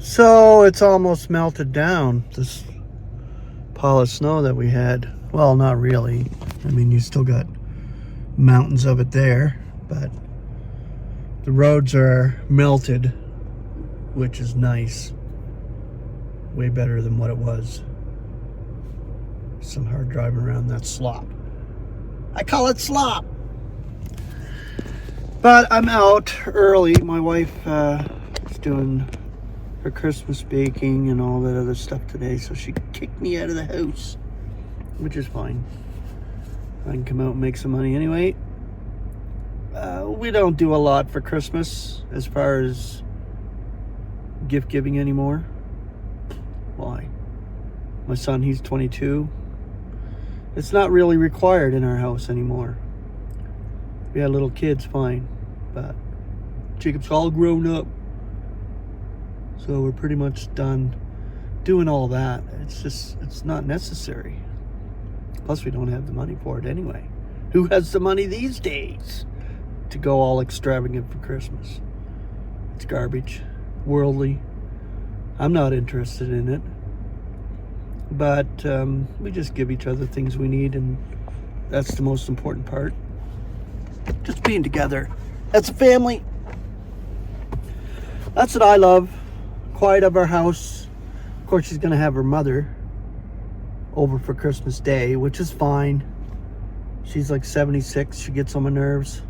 So it's almost melted down, this pile of snow that we had. Well, not really. I mean, you still got mountains of it there, but the roads are melted, which is nice. Way better than what it was. Some hard driving around that slop. I call it slop. But I'm out early. My wife is doing her Christmas baking and all that other stuff today, so she kicked me out of the house, which is fine. I can come out and make some money anyway. We don't do a lot for Christmas as far as gift giving anymore. Why? My son, he's 22. It's not really required in our house anymore. We had little kids, fine, but Jacob's all grown up, so we're pretty much done doing all that. It's not necessary. Plus, we don't have the money for it anyway. Who has the money these days to go all extravagant for Christmas? It's garbage, worldly. I'm not interested in it. But we just give each other things we need, and that's the most important part. Just being together as a family. That's what I love. Quiet of our house. Of course, she's going to have her mother over for Christmas Day, which is fine. She's like 76. She gets on my nerves.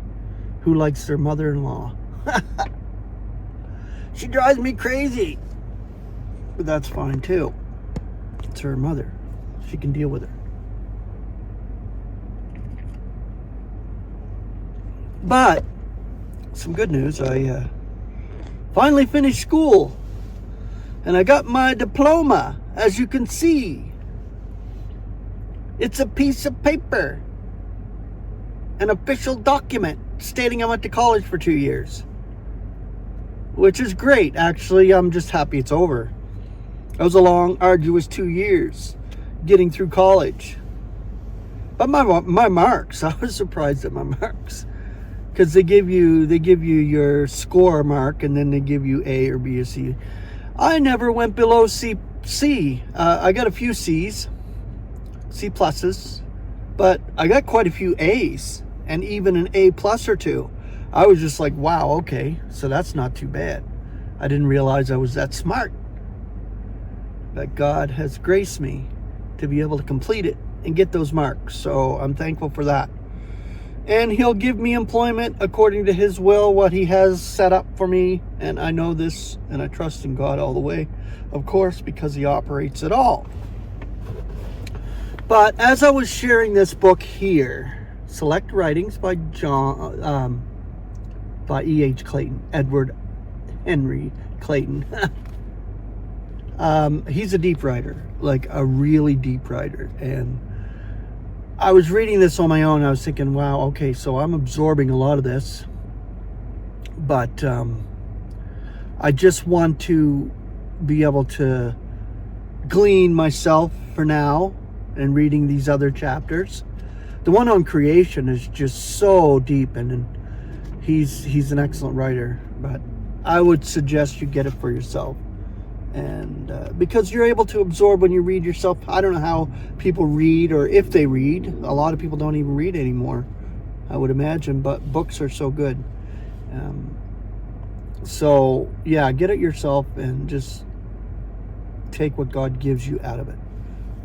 Who likes their mother-in-law? She drives me crazy. But that's fine too. It's her mother. She can deal with her. But some good news. I finally finished school, and I got my diploma. As you can see, it's a piece of paper, an official document stating I went to college for 2 years, which is great. Actually, I'm just happy it's over. It was a long, arduous 2 years getting through college. But my marks, I was surprised at my marks, because they give you your score mark, and then they give you A or B or C. I never went below C. I got a few C's, C pluses, but I got quite a few A's, and even an A plus or two. I was just like, wow, okay, so that's not too bad. I didn't realize I was that smart. But God has graced me to be able to complete it and get those marks. So I'm thankful for that. And He'll give me employment according to His will, what He has set up for me. And I know this, and I trust in God all the way, of course, because He operates it all. But as I was sharing this book here, Select Writings by E.H. Clayton, Edward Henry Clayton. He's a deep writer, like a really deep writer. And I was reading this on my own. I was thinking, wow, okay, so I'm absorbing a lot of this. But I just want to be able to glean myself for now and reading these other chapters. The one on creation is just so deep, and he's an excellent writer. But I would suggest you get it for yourself. And because you're able to absorb when you read yourself. I don't know how people read, or if they read. A lot of people don't even read anymore, I would imagine, but books are so good. So yeah, get it yourself and just take what God gives you out of it,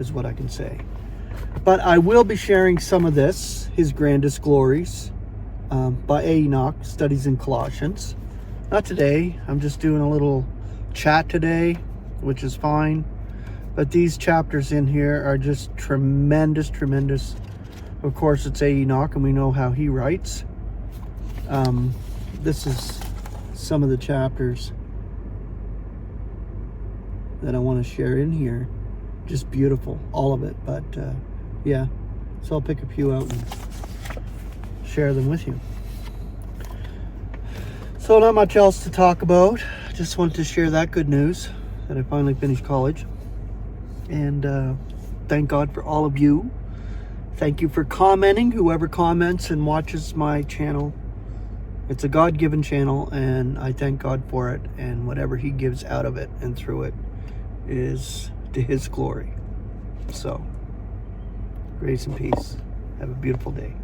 is what I can say. But I will be sharing some of this, His Grandest Glories, by A. Enoch, Studies in Colossians. Not today. I'm just doing a little chat today, which is fine. But these chapters in here are just tremendous. Of course, it's A. Enoch, and we know how he writes. This is some of the chapters that I want to share in here. Just beautiful, all of it. But yeah, so I'll pick a few out and share them with you. So not much else to talk about. Just wanted to share that good news that I finally finished college. And thank God for all of you. Thank you for commenting, whoever comments and watches my channel. It's a God-given channel, and I thank God for it, and whatever he gives out of it and through it is to his glory. So, grace and peace. Have a beautiful day.